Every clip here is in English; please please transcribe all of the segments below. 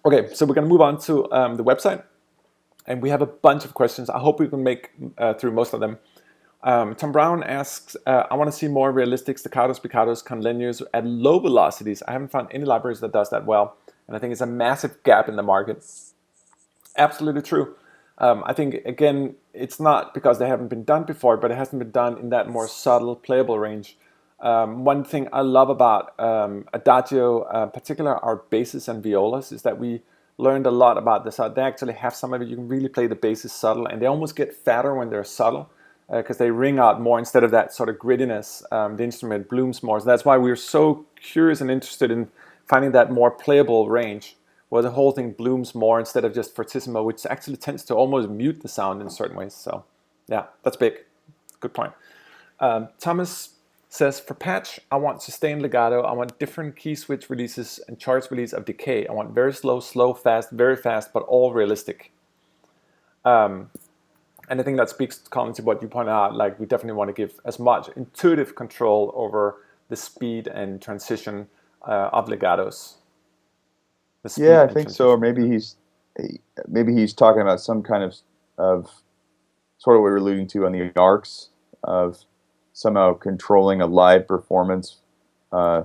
Okay, so we're going to move on to the website, and we have a bunch of questions. I hope we can make through most of them. Tom Brown asks, I want to see more realistic staccatos, spiccatos, conlenuos at low velocities. I haven't found any libraries that does that well, and I think it's a massive gap in the market. Absolutely true. I think, again, it's not because they haven't been done before, but it hasn't been done in that more subtle, playable range. One thing I love about Adagio, particularly our basses and violas, is that we learned a lot about this. They actually have some of it. You can really play the basses subtle, and they almost get fatter when they're subtle because they ring out more instead of that sort of grittiness. The instrument blooms more. So that's why we're so curious and interested in finding that more playable range where the whole thing blooms more instead of just fortissimo, which actually tends to almost mute the sound in certain ways. So yeah, that's big. Good point. Thomas says, for patch, I want sustained legato. I want different key switch releases and charge release of decay. I want very slow, fast, very fast, but all realistic. And I think that speaks, Colin, to what you pointed out. Like, we definitely want to give as much intuitive control over the speed and transition of legatos. Yeah, I think so. Or maybe he's talking about some kind of sort of what we're alluding to on the arcs of somehow controlling a live performance. I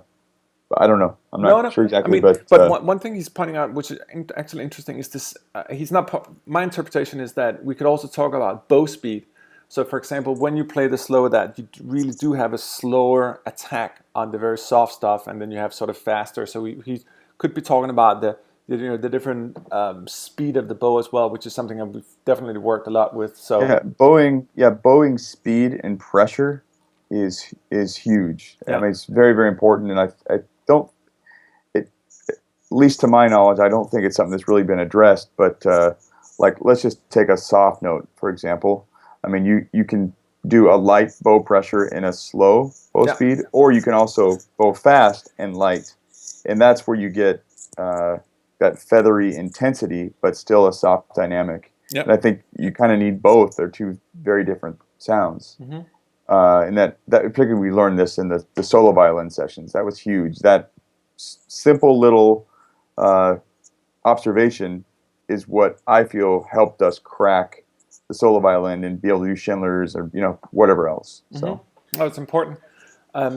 don't know. I'm not sure exactly. I mean, but one thing he's pointing out, which is actually interesting, is this. He's not. My interpretation is that we could also talk about bow speed. So, for example, when you play the slower, that you really do have a slower attack on the very soft stuff, and then you have sort of faster. So he could be talking about the different speed of the bow as well, which is something that we've definitely worked a lot with. So bowing speed and pressure is huge. Yeah. I mean, it's very, very important, and I don't, at least to my knowledge, I don't think it's something that's really been addressed. But like, let's just take a soft note, for example. I mean, you can do a light bow pressure in a slow bow speed, or you can also bow fast and light, and that's where you get that feathery intensity, but still a soft dynamic. Yep. And I think you kind of need both. They're two very different sounds. Mm-hmm. And that particularly we learned this in the solo violin sessions. That was huge. That simple little observation is what I feel helped us crack the solo violin and be able to do Schindler's or whatever else. Mm-hmm. So it's important.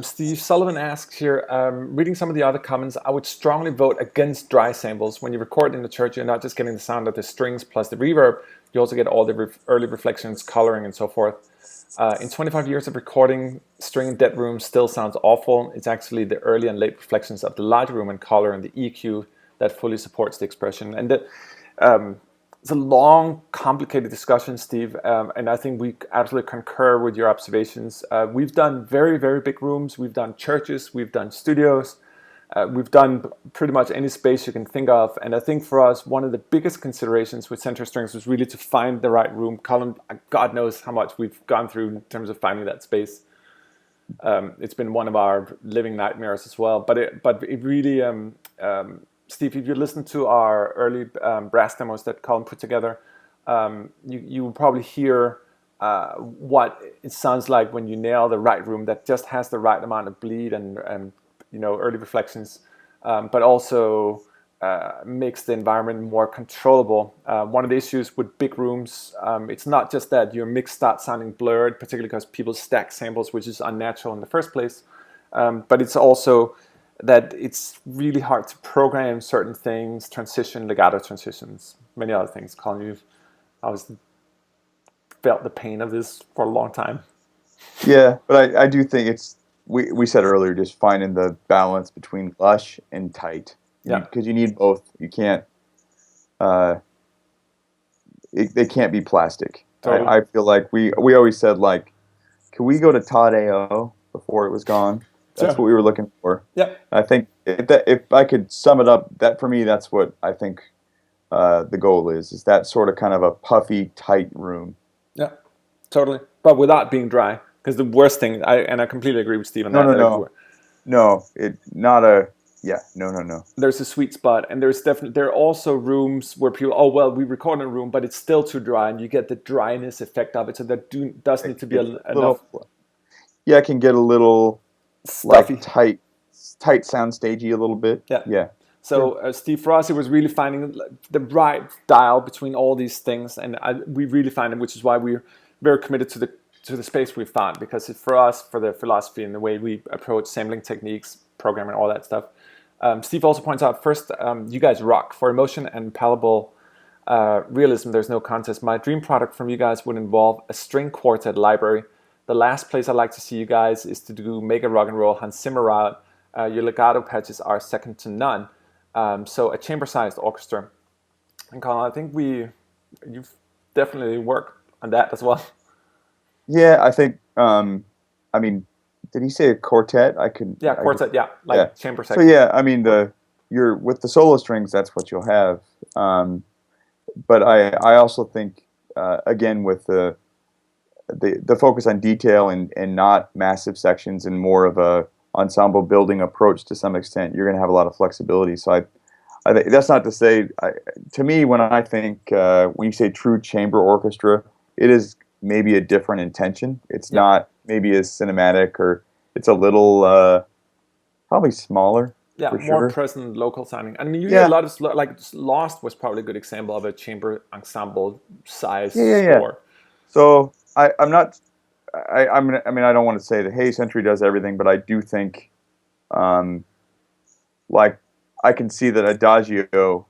Steve Sullivan asks here, reading some of the other comments, I would strongly vote against dry samples. When you record in the church, you're not just getting the sound of the strings plus the reverb, you also get all the early reflections, coloring, and so forth. In 25 years of recording, string in dead room still sounds awful. It's actually the early and late reflections of the large room and color and the EQ that fully supports the expression. And it's a long, complicated discussion, Steve, and I think we absolutely concur with your observations. We've done very, very big rooms. We've done churches. We've done studios. We've done pretty much any space you can think of. And I think for us, one of the biggest considerations with center strings was really to find the right room. Colin, God knows how much we've gone through in terms of finding that space. It's been one of our living nightmares as well. But it really... Steve, if you listen to our early brass demos that Colin put together, you will probably hear what it sounds like when you nail the right room that just has the right amount of bleed and early reflections, but also makes the environment more controllable. One of the issues with big rooms, it's not just that your mix starts sounding blurred, particularly because people stack samples, which is unnatural in the first place, but it's also that it's really hard to program certain things, transition, legato transitions, many other things. Colin, you've obviously felt the pain of this for a long time. Yeah, but I do think it's, we said earlier, just finding the balance between lush and tight. Yeah. Because you need both. You can't, they can't be plastic. Totally. I feel like we always said, like, can we go to Todd AO before it was gone? That's what we were looking for. Yeah. I think if I could sum it up, that for me, that's what I think the goal is that sort of kind of a puffy, tight room. Yeah, totally. But without being dry, because the worst thing, I completely agree with Steve on that. No, no. There's a sweet spot, and there are also rooms where people, we record in a room, but it's still too dry, and you get the dryness effect of it. So that does need to be enough. Yeah, it can get a little stuffy, like tight sound stagey a little bit. Yeah. So Steve Rossi was really finding the right dial between all these things, and we really find it, which is why we're very committed to the space we found, because for us, for the philosophy and the way we approach sampling techniques, programming, all that stuff. Steve also points out, first, you guys rock. For emotion and palpable realism, there's no contest. My dream product from you guys would involve a string quartet library. The last place I'd like to see you guys is to do mega rock and roll Hans Zimmer route. Your legato patches are second to none. So a chamber-sized orchestra. And Colin, I think you've definitely worked on that as well. Yeah, I think. I mean, did he say a quartet? Yeah, quartet. Yeah, like chamber So section. yeah, I mean you're with the solo strings. That's what you'll have. But I also think again with the focus on detail and not massive sections and more of a ensemble building approach to some extent, you're going to have a lot of flexibility. So I think that's not to say, to me, when I think, when you say true chamber orchestra, it is maybe a different intention. It's not maybe as cinematic, or it's a little, probably smaller. Yeah, for more sure. present, local sounding. I mean, you hear a lot of, like, Lost was probably a good example of a chamber ensemble size score. So I'm not, I mean, I don't want to say that, hey, Century does everything, but I do think, like, I can see that Adagio,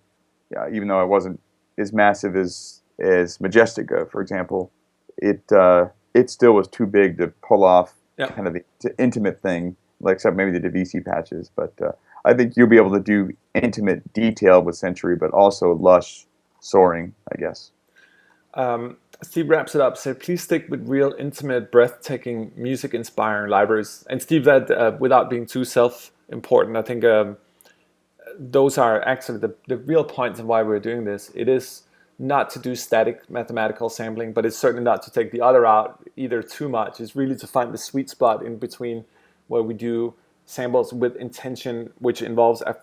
even though it wasn't as massive as Majestica, for example, it still was too big to pull off kind of the intimate thing, like except maybe the DeVisi patches. But I think you'll be able to do intimate detail with Century, but also lush soaring, I guess. Steve wraps it up. So please stick with real, intimate, breathtaking, music-inspiring libraries. And Steve, that without being too self-important, I think those are actually the real points of why we're doing this. It is not to do static mathematical sampling, but it's certainly not to take the other out either too much. It's really to find the sweet spot in between where we do samples with intention, which involves a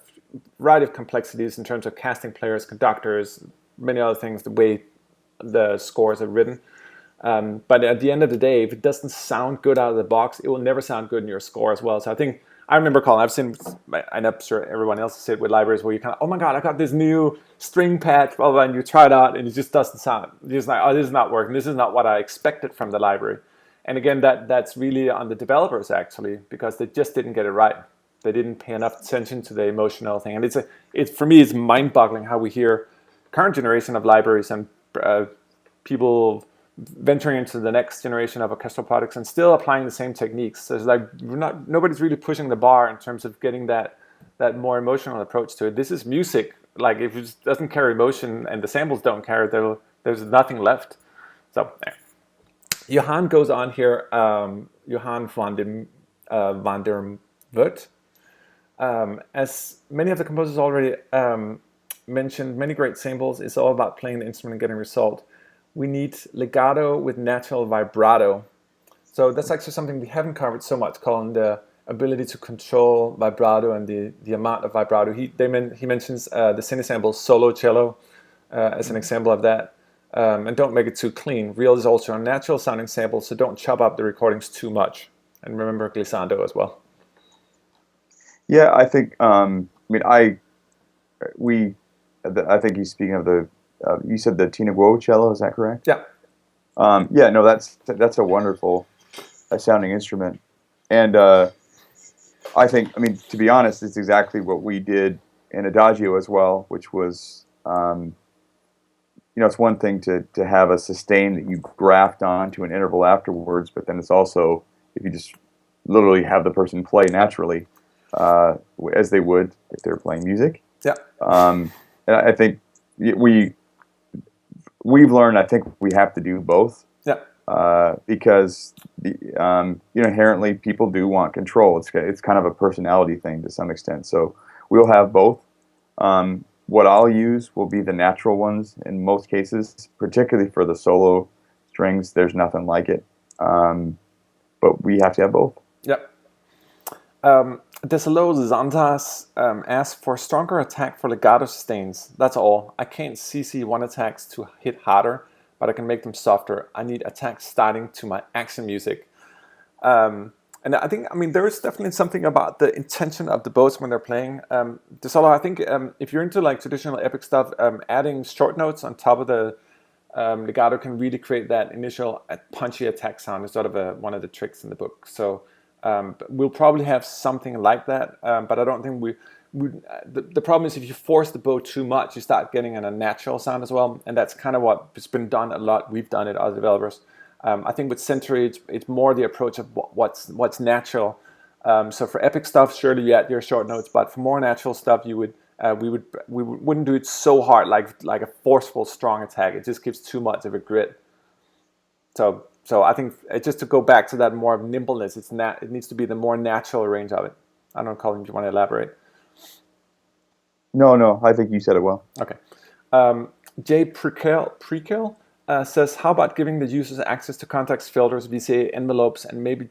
variety of complexities in terms of casting players, conductors, many other things, the way the scores are written. But at the end of the day, if it doesn't sound good out of the box, it will never sound good in your score as well. So I think, I remember, Colin, I've seen, and I'm sure everyone else has seen it with libraries where you kind of, oh my God, I got this new string patch, blah, blah, and you try it out and it just doesn't sound, you're just like, oh, this is not working. This is not what I expected from the library. And again, that's really on the developers, actually, because they just didn't get it right. They didn't pay enough attention to the emotional thing. And for me, it's mind-boggling how we hear current generation of libraries and people venturing into the next generation of orchestral products and still applying the same techniques. So it's like nobody's really pushing the bar in terms of getting that more emotional approach to it. This is music. Like, if it doesn't carry emotion and the samples don't carry it, there's nothing left. So Johan goes on here. Johan van der Voort. As many of the composers already mentioned, many great samples. It's all about playing the instrument and getting a result. We need legato with natural vibrato. So that's actually something we haven't covered so much, Colin, the ability to control vibrato and the amount of vibrato. He mentions the Cinesample solo cello as an example of that. And don't make it too clean. Real is also a natural sounding sample, so don't chop up the recordings too much. And remember glissando as well. Yeah, I think, I think he's speaking of the, you said the Tina Guo cello, is that correct? Yeah. Yeah, no, that's a wonderful sounding instrument. And I think, to be honest, it's exactly what we did in Adagio as well, which was, it's one thing to have a sustain that you graft onto an interval afterwards, but then it's also, if you just literally have the person play naturally, as they would if they were playing music. Yeah. And I think we've learned, I think we have to do both. Yeah. Because inherently people do want control. It's kind of a personality thing to some extent. So we'll have both. What I'll use will be the natural ones in most cases, particularly for the solo strings. There's nothing like it. But we have to have both. Yep. Desalo Zantas asks for stronger attack for legato sustains. That's all. I can't CC1 attacks to hit harder, but I can make them softer. I need attacks starting to my action music. And And I think, I mean, there is definitely something about the intention of the bows when they're playing. The solo, I think, if you're into like traditional epic stuff, adding short notes on top of the legato can really create that initial punchy attack sound. It's sort of one of the tricks in the book. So we'll probably have something like that, but I don't think the problem is if you force the bow too much, you start getting an unnatural sound as well, and that's kind of what's been done a lot. We've done it, other developers. I think with Century, it's more the approach of what's natural. So for epic stuff, surely you add your short notes, but for more natural stuff, we wouldn't do it so hard like a forceful strong attack. It just gives too much of a grit. So I think just to go back to that more of nimbleness, it needs to be the more natural range of it. I don't know, Colin, if you want to elaborate. No, I think you said it well. Okay. Jay Prequel says, how about giving the users access to context filters, VCA envelopes, and maybe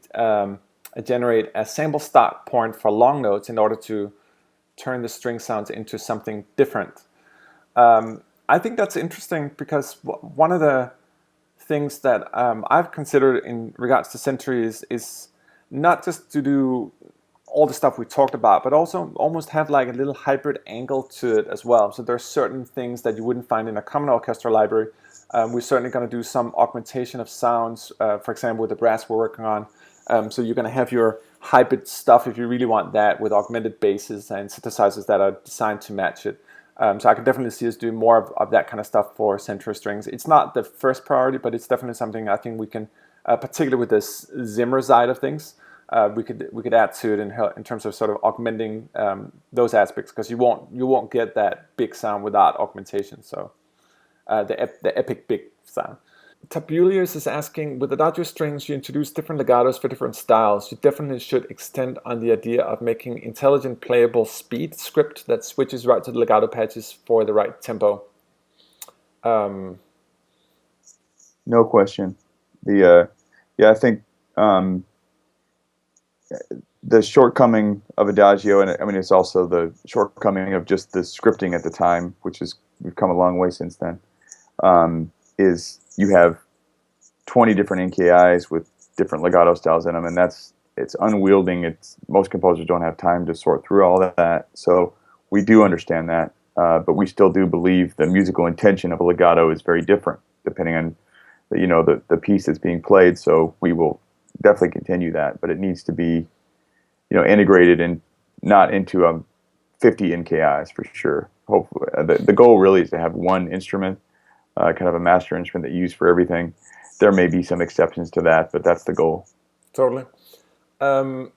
generate a sample start point for long notes in order to turn the string sounds into something different? I think that's interesting because one of the things that I've considered in regards to Century is not just to do all the stuff we talked about, but also almost have like a little hybrid angle to it as well. So there's certain things that you wouldn't find in a common orchestral library. We're certainly going to do some augmentation of sounds, for example, with the brass we're working on. So you're going to have your hybrid stuff if you really want that, with augmented basses and synthesizers that are designed to match it. So I can definitely see us doing more of that kind of stuff for Century strings. It's not the first priority, but it's definitely something I think we can, particularly with this Zimmer side of things, we could add to it in terms of sort of augmenting those aspects, because you won't get that big sound without augmentation. So the epic big sound. Tabulius is asking, with Adagio strings, you introduce different legatos for different styles. You definitely should extend on the idea of making intelligent playable speed script that switches right to the legato patches for the right tempo. No question. I think the shortcoming of Adagio, and I mean it's also the shortcoming of just the scripting at the time, which is we've come a long way since then. Is you have 20 different NKIs with different legato styles in them, and it's unwielding. Most composers don't have time to sort through all that. So we do understand that, but we still do believe the musical intention of a legato is very different depending on the piece that's being played. So we will definitely continue that, but it needs to be integrated and not into 50 NKIs for sure. Hopefully, the goal really is to have one instrument, kind of a master instrument that you use for everything. There may be some exceptions to that, but that's the goal. Totally. The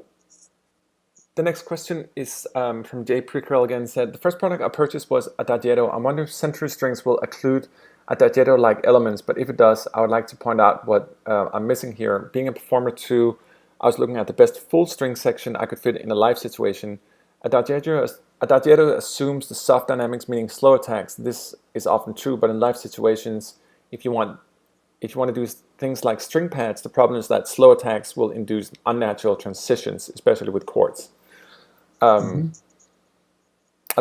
next question is from Jay Prequel again. Said, the first product I purchased was Adagio. I wonder if Century strings will include Adagio-like elements, but if it does, I would like to point out what I'm missing here. Being a performer too, I was looking at the best full string section I could fit in a live situation. Adagio assumes the soft dynamics, meaning slow attacks. This is often true, but in live situations, if you want to do things like string pads, the problem is that slow attacks will induce unnatural transitions, especially with chords. I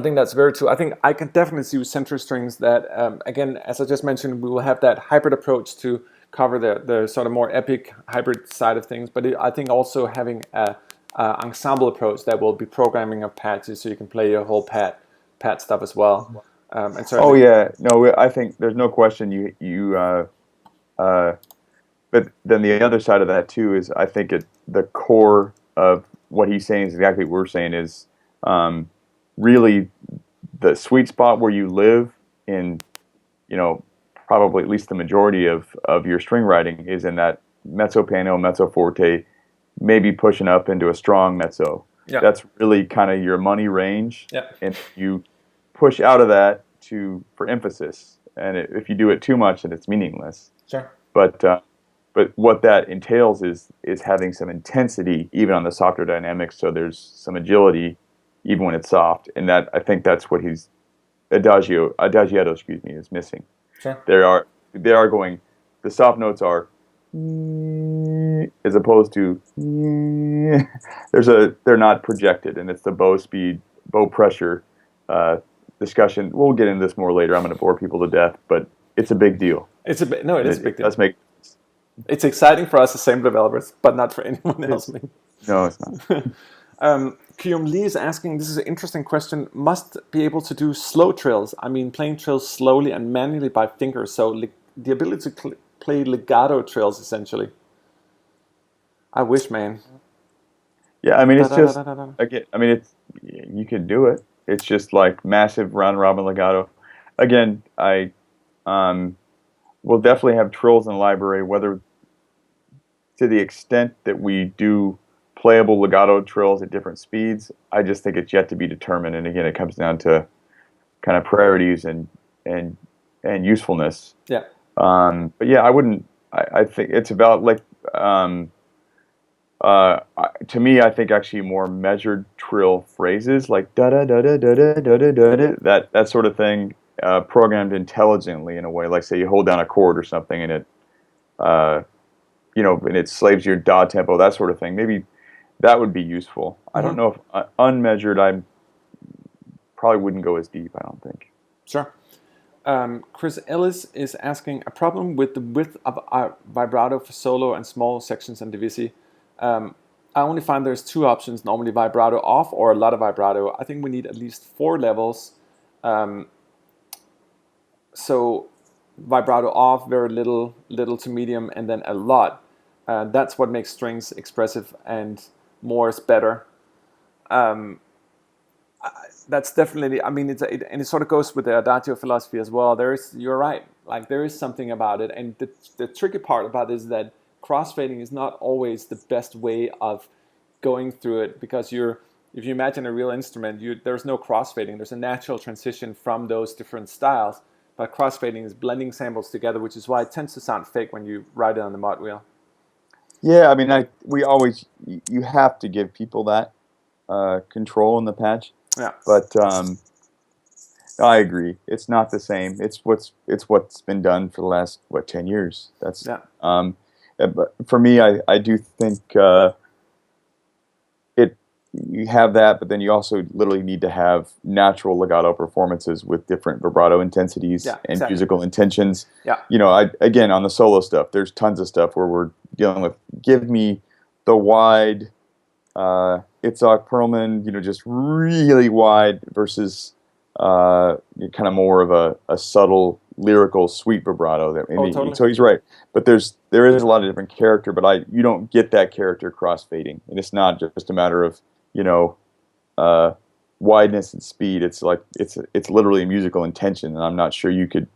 think that's very true. I think I can definitely see with Century strings that, again, as I just mentioned, we will have that hybrid approach to cover the sort of more epic hybrid side of things. But I think also having a ensemble approach that will be programming of patches, so you can play your whole pad stuff as well. And I think there's no question but then the other side of that too is I think the core of what he's saying is exactly what we're saying is really the sweet spot where you live in, probably at least the majority of your string writing is in that mezzo piano, mezzo forte, maybe pushing up into a strong mezzo. Yeah. That's really kind of your money range. Yeah. And you push out of that for emphasis. And if you do it too much, then it's meaningless. Sure. But what that entails is having some intensity even on the softer dynamics, so there's some agility even when it's soft, and that I think that's what Adagiato, is missing. Sure. They are going, the soft notes are as opposed to they're not projected, and it's the bow speed, bow pressure discussion. We'll get into this more later. I'm going to bore people to death, but it's a big deal. It is a big deal. Let's make. It's exciting for us as same developers, but not for anyone else. No, it's not. Kyum Lee is asking, this is an interesting question, must be able to do slow trills. I mean, playing trills slowly and manually by finger. So the ability to play legato trills, essentially. I wish, man. Yeah, I mean, Da, it's da, da, just da, da, da. again. I mean, it's you could do it. It's just like massive round robin legato. Again, I will definitely have trills in the library. Whether to the extent that we do playable legato trills at different speeds, I just think it's yet to be determined. And again, it comes down to kind of priorities and and usefulness. Yeah. But yeah, I wouldn't. I think it's about like to me, I think actually more measured trill phrases like da da da da da da da da da da, that sort of thing, programmed intelligently in a way. Like say you hold down a chord or something and it, and it slaves your da tempo, that sort of thing. Maybe that would be useful. I don't know if unmeasured. I probably wouldn't go as deep. I don't think. Sure. Chris Ellis is asking a problem with the width of our vibrato for solo and small sections and divisi. I only find there's two options, normally vibrato off or a lot of vibrato. I think we need at least 4 levels. So vibrato off, very little, little to medium, and then a lot. That's what makes strings expressive, and more is better. That's definitely. I mean, and it sort of goes with the Adagio philosophy as well. You're right. Like there is something about it, and the tricky part about it is that crossfading is not always the best way of going through it, because if you imagine a real instrument, there's no crossfading. There's a natural transition from those different styles, but crossfading is blending samples together, which is why it tends to sound fake when you write it on the mod wheel. Yeah, I mean, you have to give people that control in the patch. Yeah. But I agree. It's not the same. It's what's been done for the last 10 years. That's Yeah. But for me, I do think it you have that, but then you also literally need to have natural legato performances with different vibrato intensities Yeah, and exactly. musical intentions. Yeah. Again, on the solo stuff, there's tons of stuff where we're dealing with. Give me the wide. Itzhak Perlman, just really wide versus kind of more of a subtle lyrical sweet vibrato. Totally. So he's right, but there is a lot of different character, but you don't get that character crossfading, and it's not just a matter of wideness and speed. It's like it's literally a musical intention, and I'm not sure you could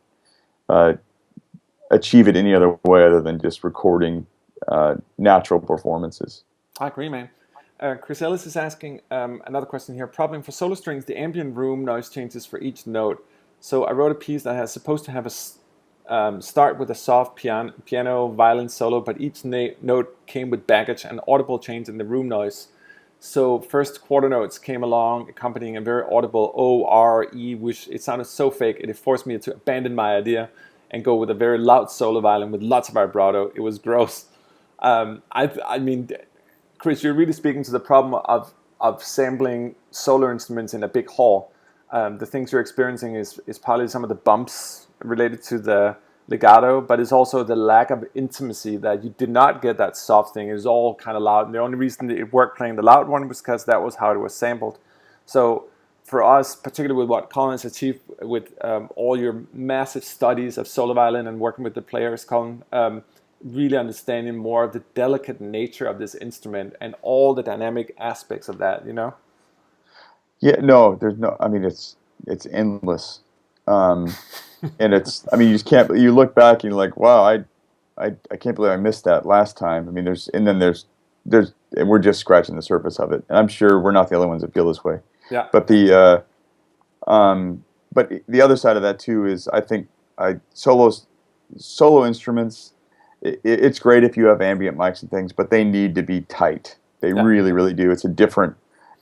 achieve it any other way other than just recording natural performances. I agree, man. Chris Ellis is asking another question here. Problem for solo strings, the ambient room noise changes for each note. So I wrote a piece that has supposed to have a start with a soft piano violin solo, but each note came with baggage and audible change in the room noise. So first quarter notes came along, accompanying a very audible O, R, E, which it sounded so fake, it forced me to abandon my idea and go with a very loud solo violin with lots of vibrato. It was gross. I mean, Chris, you're really speaking to the problem of sampling solo instruments in a big hall. The things you're experiencing is partly some of the bumps related to the legato, but it's also the lack of intimacy that you did not get that soft thing. It was all kind of loud. And the only reason it worked playing the loud one was because that was how it was sampled. So for us, particularly with what Colin has achieved with all your massive studies of solo violin and working with the players, Colin, really understanding more of the delicate nature of this instrument and all the dynamic aspects of that, Yeah, no, there's no. I mean, it's endless, and I mean, you just can't. You look back and you're like, wow, I can't believe I missed that last time. I mean, and we're just scratching the surface of it, and I'm sure we're not the only ones that feel this way. Yeah. But but the other side of that too is I think solo instruments. It's great if you have ambient mics and things, but they need to be tight. They really, really do. It's a different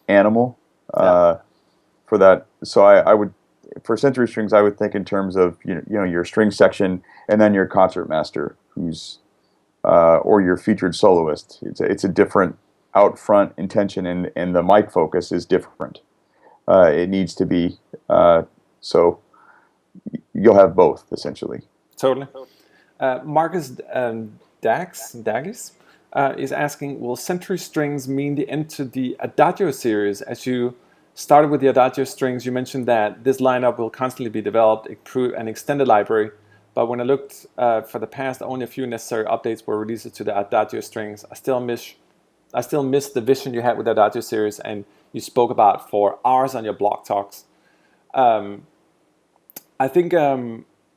animal. For that, so I would, for century strings, I would think in terms of your string section and then your concertmaster, who's or your featured soloist. It's a different out front intention, and the mic focus is different. It needs to be so you'll have both essentially. Totally. Marcus Dagis is asking, will century strings mean the end to the Adagio series? As you started with the Adagio strings, you mentioned that this lineup will constantly be developed, improve, and extend the library. But when I looked for the past, only a few necessary updates were released to the Adagio strings. I still miss the vision you had with the Adagio series, and you spoke about for hours on your blog talks. I think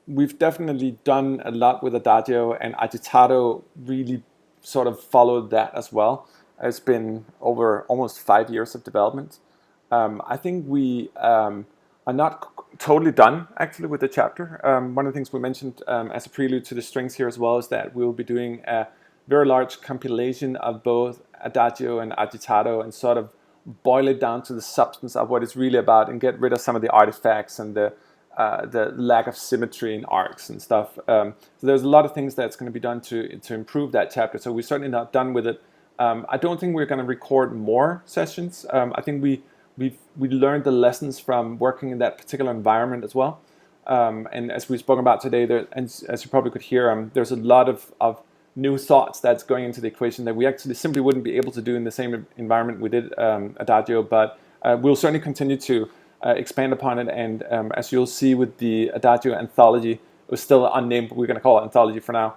we've definitely done a lot with Adagio, and Agitato really sort of followed that as well. It's been over almost 5 years of development. I think we are not totally done actually with the chapter. One of the things we mentioned as a prelude to the strings here as well is that we'll be doing a very large compilation of both Adagio and Agitato and sort of boil it down to the substance of what it's really about and get rid of some of the artifacts and the lack of symmetry in arcs and stuff. So there's a lot of things that's going to be done to improve that chapter. So we're certainly not done with it. I don't think we're going to record more sessions. I think we learned the lessons from working in that particular environment as well. And as we've spoken about today, and as you probably could hear, there's a lot of new thoughts that's going into the equation that we actually simply wouldn't be able to do in the same environment we did Adagio. But we'll certainly continue to expand upon it. And as you'll see with the Adagio anthology, it was still unnamed, but we're going to call it anthology for now.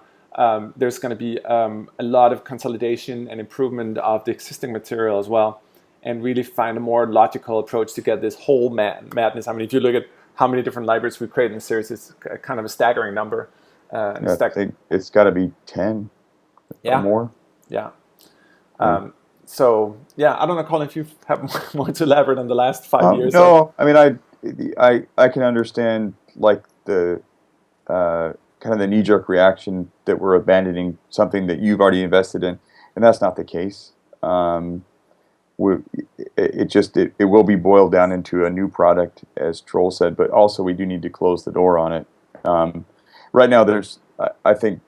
There's going to be a lot of consolidation and improvement of the existing material as well, and really find a more logical approach to get this whole madness. I mean, if you look at how many different libraries we've created in the series, it's kind of a staggering number. I think it's got to be 10 or more. Yeah. So, yeah, I don't know, Colin, if you have more to elaborate on the last 5 years. No, I mean, I can understand, like, the kind of the knee-jerk reaction that we're abandoning something that you've already invested in, and that's not the case. It will be boiled down into a new product, as Troll said, but also we do need to close the door on it. Right now, I think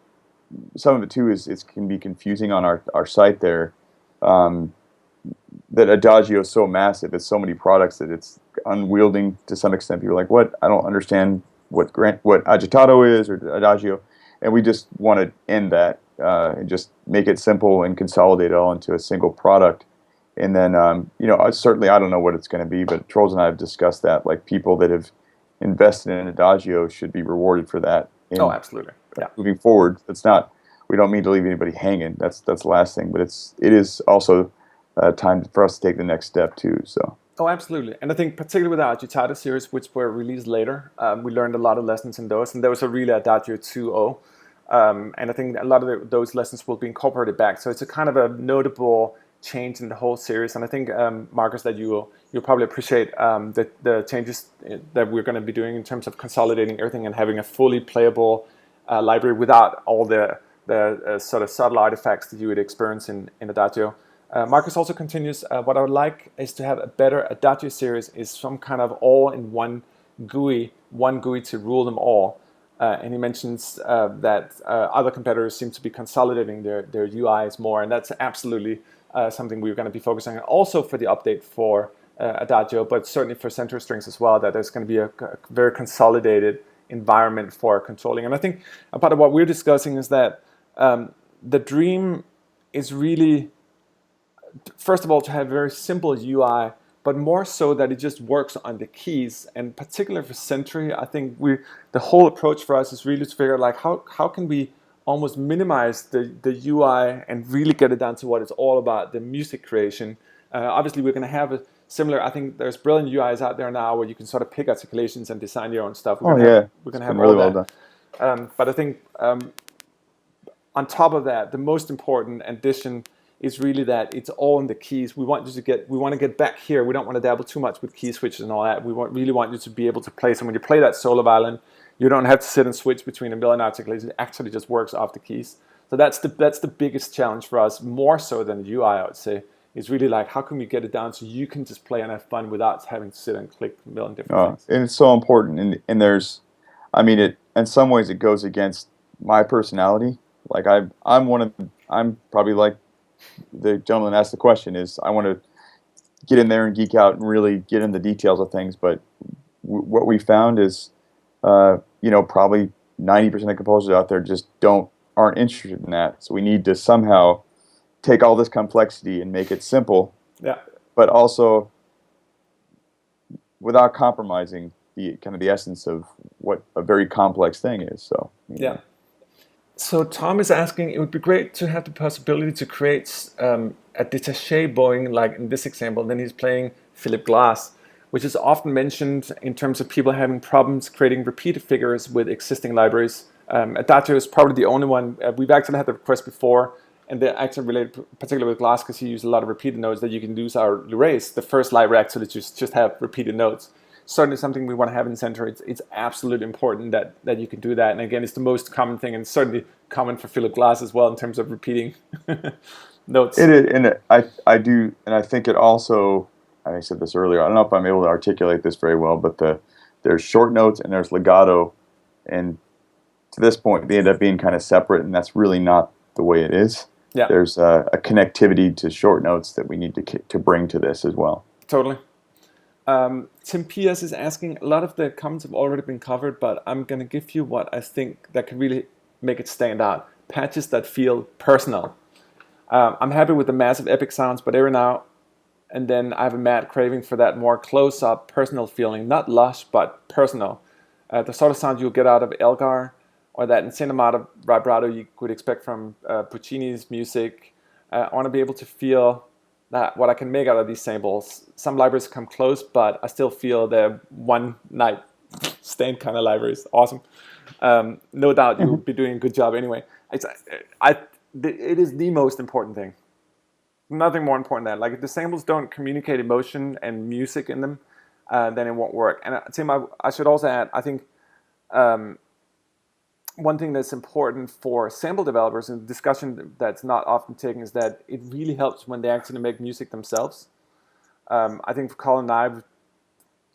some of it too it can be confusing on our site there. That Adagio is so massive, it's so many products that it's unwielding to some extent. People are like, what? I don't understand what Agitato is or Adagio, and we just want to end that and just make it simple and consolidate it all into a single product. And then, certainly I don't know what it's going to be, but Troels and I have discussed that. Like, people that have invested in Adagio should be rewarded for that. Oh, absolutely. Yeah. Moving forward, we don't mean to leave anybody hanging. That's the last thing, but it is also time for us to take the next step too. So. Oh, absolutely. And I think particularly with the Agitato series, which were released later, we learned a lot of lessons in those, and there was a really Adagio 2.0. And I think a lot of those lessons will be incorporated back. So it's a kind of a notable change in the whole series. And I think, Marcus, that you'll probably appreciate the changes that we're going to be doing in terms of consolidating everything and having a fully playable library without all the sort of subtle artifacts that you would experience in Adagio. Marcus also continues, what I would like is to have a better Adagio series is some kind of all-in-one GUI to rule them all. And he mentions that other competitors seem to be consolidating their UIs more, and that's absolutely something we're going to be focusing on also for the update for Adagio, but certainly for center strings as well, that there's going to be a very consolidated environment for controlling. And I think a part of what we're discussing is that the dream is really, first of all, to have a very simple UI, but more so that it just works on the keys. And particularly for Sentry, I think the whole approach for us is really to figure out, like, how can we almost minimize the UI and really get it down to what it's all about, the music creation. Obviously, we're going to have a similar, I think there's brilliant UIs out there now where you can sort of pick articulations and design your own stuff. We're going to have all that. Well, but I think on top of that, the most important addition is really that it's all in the keys. We want to get back here. We don't want to dabble too much with key switches and all that. We really want you to be able to play. So when you play that solo violin, you don't have to sit and switch between a million articulations. It actually just works off the keys. So that's the biggest challenge for us, more so than the UI, I would say. Is really like, how can we get it down so you can just play and have fun without having to sit and click a million different things. And it's so important. And there's, I mean, in some ways it goes against my personality. Like I'm probably like the gentleman asked the question, is I want to get in there and geek out and really get in the details of things. But what we found is, probably 90% of composers out there just aren't interested in that. So we need to somehow take all this complexity and make it simple, Yeah. but also without compromising the kind of the essence of what a very complex thing is. So Yeah. So Tom is asking, it would be great to have the possibility to create a détaché bowing, like in this example. Then he's playing Philip Glass, which is often mentioned in terms of people having problems creating repeated figures with existing libraries. Adagio is probably the only one. We've actually had the request before, and they're actually related particularly with Glass because he used a lot of repeated notes that you can use our Lurés. The first library actually just have repeated notes. Certainly something we want to have in center. It's absolutely important that you can do that. And again, it's the most common thing, and certainly common for Philip Glass as well in terms of repeating notes. it is, and I do, and I think it also. I said this earlier. I don't know if I'm able to articulate this very well, but there's short notes and there's legato, and to this point they end up being kind of separate, and that's really not the way it is. Yeah. There's a connectivity to short notes that we need to bring to this as well. Totally. Tim P.S. is asking, a lot of the comments have already been covered, but I'm going to give you what I think that can really make it stand out. Patches that feel personal. I'm happy with the massive epic sounds, but every now and then I have a mad craving for that more close-up personal feeling, not lush, but personal. The sort of sound you'll get out of Elgar, or that insane amount of vibrato you could expect from Puccini's music. I want to be able to feel that what I can make out of these samples. Some libraries come close, but I still feel they're one night stand kind of libraries. Awesome. No doubt you'll be doing a good job anyway. It is the most important thing. Nothing more important than that. Like if the samples don't communicate emotion and music in them, then it won't work. And Tim, I should also add, I think one thing that's important for sample developers, and discussion that's not often taken, is that it really helps when they actually make music themselves. I think for Colin and I, we've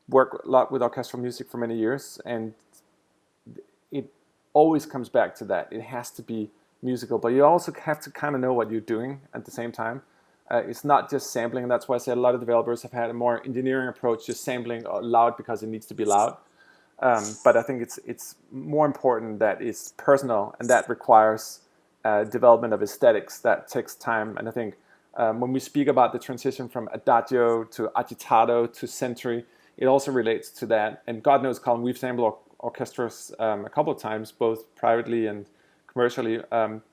worked a lot with orchestral music for many years, and it always comes back to that. It has to be musical, but you also have to kind of know what you're doing at the same time. It's not just sampling, and that's why I say a lot of developers have had a more engineering approach, just sampling loud because it needs to be loud. But I think it's more important that it's personal, and that requires development of aesthetics. That takes time, and I think when we speak about the transition from Adagio to Agitato to Century, it also relates to that. And God knows, Colin, we've sampled orchestras a couple of times, both privately and commercially,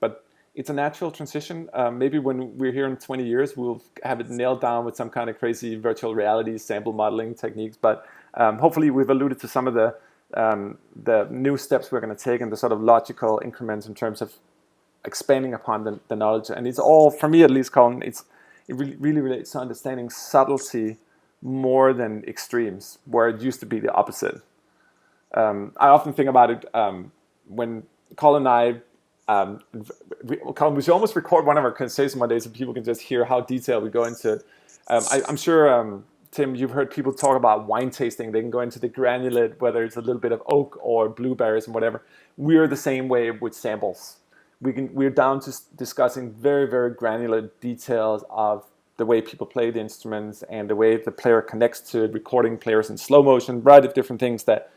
but it's a natural transition. Maybe when we're here in 20 years, we'll have it nailed down with some kind of crazy virtual reality sample modeling techniques. But hopefully we've alluded to some of the new steps we're going to take and the sort of logical increments in terms of expanding upon the knowledge. And it's all, for me at least, Colin, it really relates to understanding subtlety more than extremes, where it used to be the opposite. I often think about it when Colin and I, Colin, we should almost record one of our conversations one day so people can just hear how detailed we go into it. I'm sure, Tim, you've heard people talk about wine tasting. They can go into the granulate, whether it's a little bit of oak or blueberries and whatever. We're the same way with samples. We're down to discussing very, very granular details of the way people play the instruments and the way the player connects to it, recording players in slow motion, variety of different things that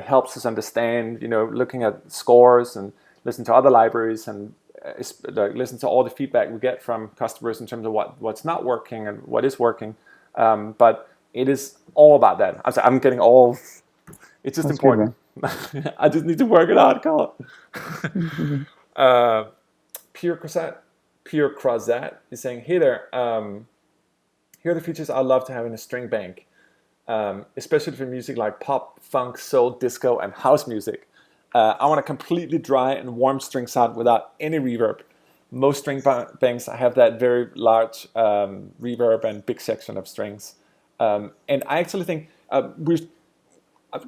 helps us understand, looking at scores and listen to other libraries and listen to all the feedback we get from customers in terms of what's not working and what is working. But it is all about that. I'm getting all. It's just important. Good, I just need to work it out, Colin. Pierre Crozat is saying, "Hey there. Here are the features I'd love to have in a string bank, especially for music like pop, funk, soul, disco, and house music. I want a completely dry and warm string sound without any reverb. Most string banks have that very large reverb and big section of strings. And I actually think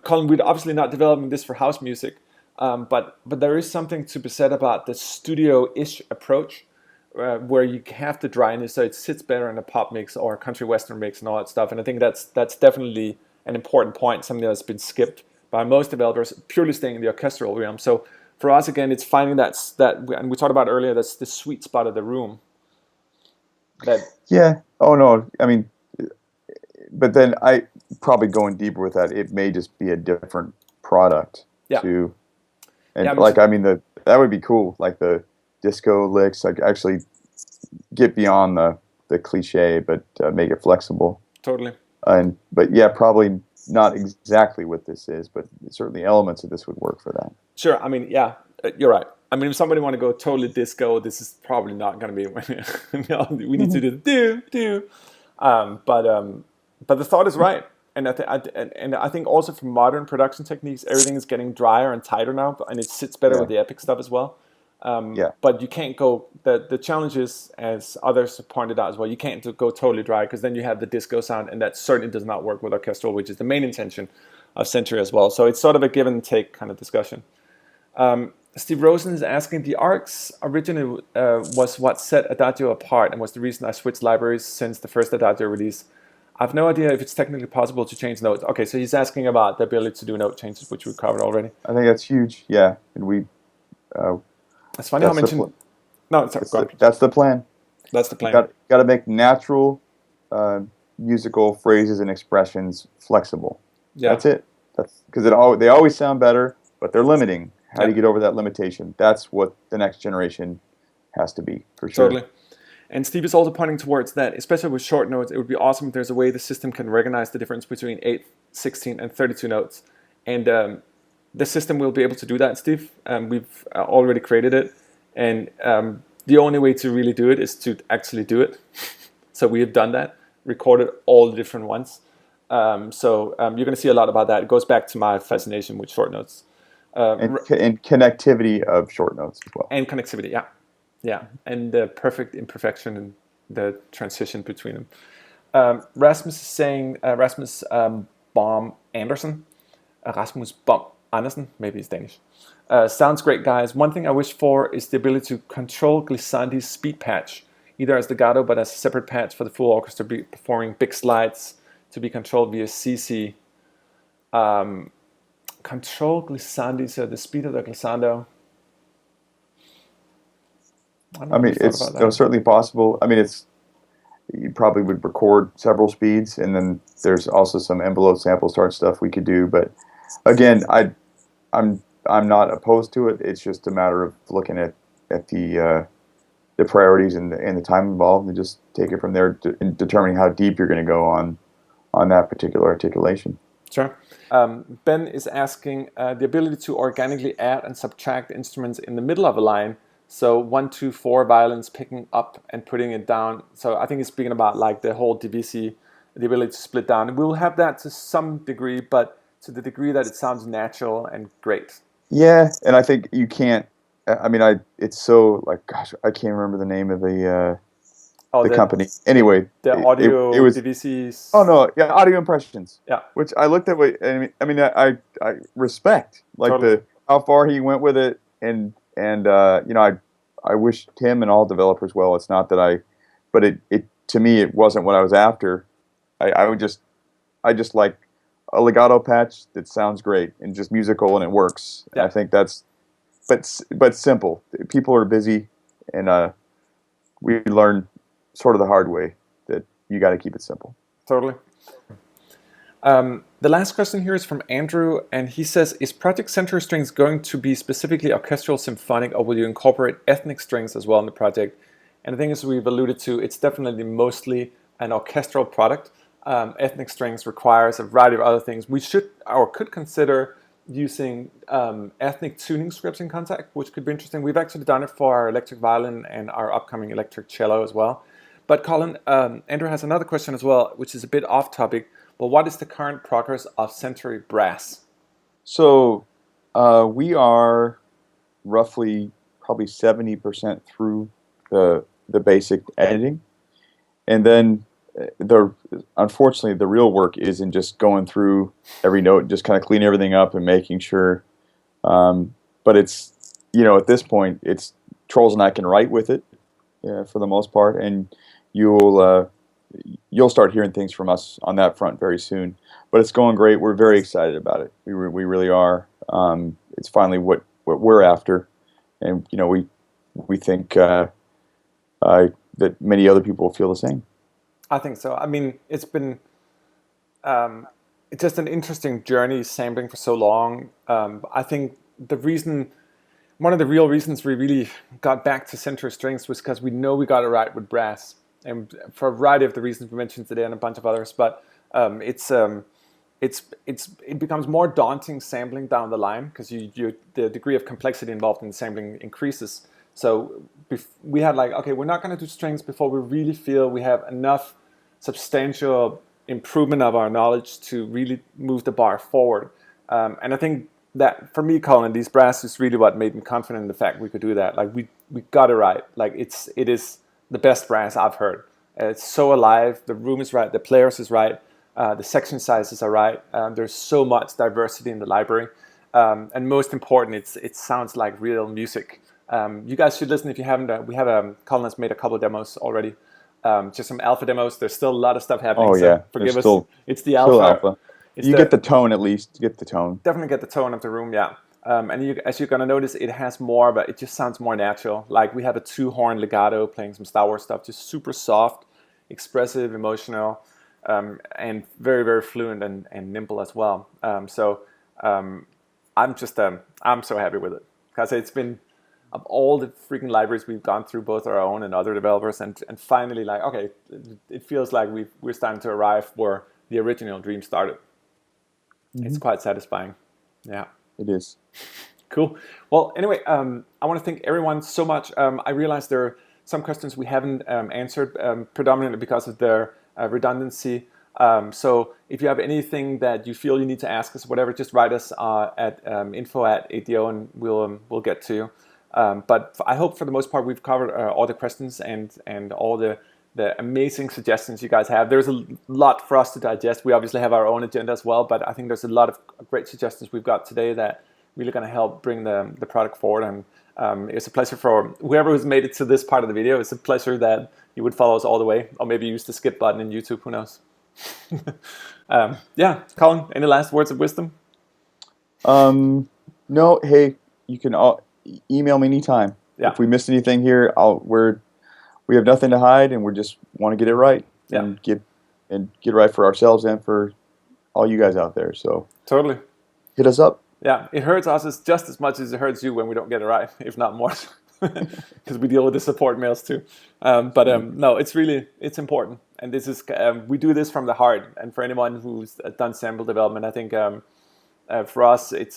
Colin, we're obviously not developing this for house music, but there is something to be said about the studio-ish approach, where you have the dryness, so it sits better in a pop mix or a country western mix and all that stuff. And I think that's definitely an important point, something that's been skipped by most developers, purely staying in the orchestral realm. So for us, again, it's finding that, and we talked about earlier, that's the sweet spot of the room. Yeah. Oh no. I mean, but then I probably going deeper with that. It may just be a different product too. And that would be cool. Like the disco licks. Like actually, get beyond the cliche, but make it flexible. Totally. But yeah, probably not exactly what this is, but certainly elements of this would work for that. Sure. I mean, yeah, you're right. I mean, if somebody want to go totally disco, this is probably not going to be. We need to do the do. But the thought is right, and I think also for modern production techniques, everything is getting drier and tighter now, and it sits better with the epic stuff as well. But you can't go. The challenge is, as others have pointed out as well, you can't go totally dry because then you have the disco sound, and that certainly does not work with orchestral, which is the main intention of Century as well. So it's sort of a give and take kind of discussion. Steve Rosen is asking, the ARCs originally was what set Adagio apart and was the reason I switched libraries since the first Adagio release. I have no idea if it's technically possible to change notes. Okay, so he's asking about the ability to do note changes, which we covered already. I think that's huge. Yeah, and it's funny how I mentioned. No, sorry, go ahead. That's the plan. That's the plan. Got to make natural musical phrases and expressions flexible. Yeah. That's it. That's because they always sound better, but they're limiting. How do you get over that limitation? That's what the next generation has to be, for sure. Totally. And Steve is also pointing towards that, especially with short notes, it would be awesome if there's a way the system can recognize the difference between 8, 16, and 32 notes. And the system will be able to do that, Steve. We've already created it. And the only way to really do it is to actually do it. So we have done that, recorded all the different ones. So you're going to see a lot about that. It goes back to my fascination with short notes. And connectivity of short notes as well. And connectivity, yeah. Yeah, and the perfect imperfection and the transition between them. Rasmus is saying, Rasmus Baum Andersen, Rasmus Baum Andersen, maybe it's Danish. Sounds great, guys. One thing I wish for is the ability to control Glissandi's speed patch, either as legato but as a separate patch for the full orchestra performing big slides to be controlled via CC. Control glissandi, so the speed of the glissando. I mean, it's certainly possible. I mean, you probably would record several speeds, and then there's also some envelope sample start stuff we could do. But again, I'm not opposed to it. It's just a matter of looking at the priorities and the time involved, and just take it from there in determining how deep you're going to go on that particular articulation. Sure. Ben is asking the ability to organically add and subtract instruments in the middle of a line. So 1, 2, 4 violins picking up and putting it down. So I think he's speaking about like the whole divisi, the ability to split down. We'll have that to some degree, but to the degree that it sounds natural and great. Yeah, and I think you can't. I mean, it's so like, gosh, I can't remember the name of the company. Anyway, the audio it was DVCs. Oh no, yeah, Audio Impressions. Yeah, which I looked at. I mean, I respect like totally. How far he went with it, and you know, I wish him and all developers well. It's not that but it to me it wasn't what I was after. I just like a legato patch that sounds great and just musical and it works. Yeah. I think that's but simple. People are busy, and we learn sort of the hard way that you got to keep it simple. Totally. The last question here is from Andrew, and he says, is Project Century Strings going to be specifically orchestral symphonic, or will you incorporate ethnic strings as well in the project? And the thing is, we've alluded to, it's definitely mostly an orchestral product. Ethnic strings requires a variety of other things. We should or could consider using ethnic tuning scripts in Contact, which could be interesting. We've actually done it for our electric violin and our upcoming electric cello as well. But Colin, Andrew has another question as well, which is a bit off topic. Well, what is the current progress of Century Brass? So we are roughly probably 70% through the basic editing, and then unfortunately the real work isn't just going through every note and just kind of cleaning everything up and making sure. But it's, you know, at this point it's Troels and I can write with it for the most part, and you'll start hearing things from us on that front very soon. But it's going great. We're very excited about it. We really are. It's finally what we're after, and you know, we think that many other people feel the same. I think so. I mean, it's been it's just an interesting journey sampling for so long. I think the reason one of the real reasons we really got back to center strings was because we know we got it right with brass, and for a variety of the reasons we mentioned today and a bunch of others. But it becomes more daunting sampling down the line because the degree of complexity involved in sampling increases. So we had like, okay, we're not going to do strings before we really feel we have enough substantial improvement of our knowledge to really move the bar forward. And I think that for me, Colin, these brass is really what made me confident in the fact we could do that. Like we got it right. Like it is the best brass I've heard. It's so alive. The room is right. The players is right. The section sizes are right. There's so much diversity in the library, and most important, it sounds like real music. You guys should listen if you haven't. We have Colin has made a couple of demos already, just some alpha demos. There's still a lot of stuff happening. Oh yeah, so forgive us. still, It's the still alpha. alpha. You get the tone at least. You get the tone. Definitely get the tone of the room, yeah. And as you're gonna notice, it has more, but it just sounds more natural. Like we have a 2-horn legato playing some Star Wars stuff, just super soft, expressive, emotional, and very, very fluent and nimble as well. So I'm so happy with it because it's been, of all the freaking libraries we've gone through, both our own and other developers, and finally, like, okay, it feels like we're starting to arrive where the original dream started. It's quite satisfying. Yeah. It is. Cool. Well, anyway, I want to thank everyone so much. I realize there are some questions we haven't answered, predominantly because of their redundancy. So if you have anything that you feel you need to ask us, whatever, just write us at info@ADO and we'll get to you. But I hope for the most part we've covered all the questions and all the amazing suggestions you guys have. There's a lot for us to digest. We obviously have our own agenda as well, but I think there's a lot of great suggestions we've got today that really going to help bring the product forward. And it's a pleasure for whoever who's made it to this part of the video. It's a pleasure that you would follow us all the way, or maybe use the skip button in YouTube, who knows. Yeah, Colin, any last words of wisdom? No, hey, you can email me anytime. Yeah. If we missed anything here, we have nothing to hide, and we just want to get it right. Yeah. And get it right for ourselves and for all you guys out there. So Totally. hit us up. Yeah, it hurts us just as much as it hurts you when we don't get it right, if not more, because we deal with the support mails too. No, it's important, and this is we do this from the heart. And for anyone who's done sample development, I think for us, it's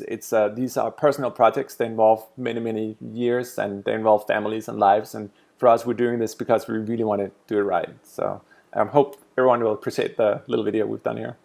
these are personal projects. They involve many years, and they involve families and lives. And for us, we're doing this because we really want to do it right. So hope everyone will appreciate the little video we've done here.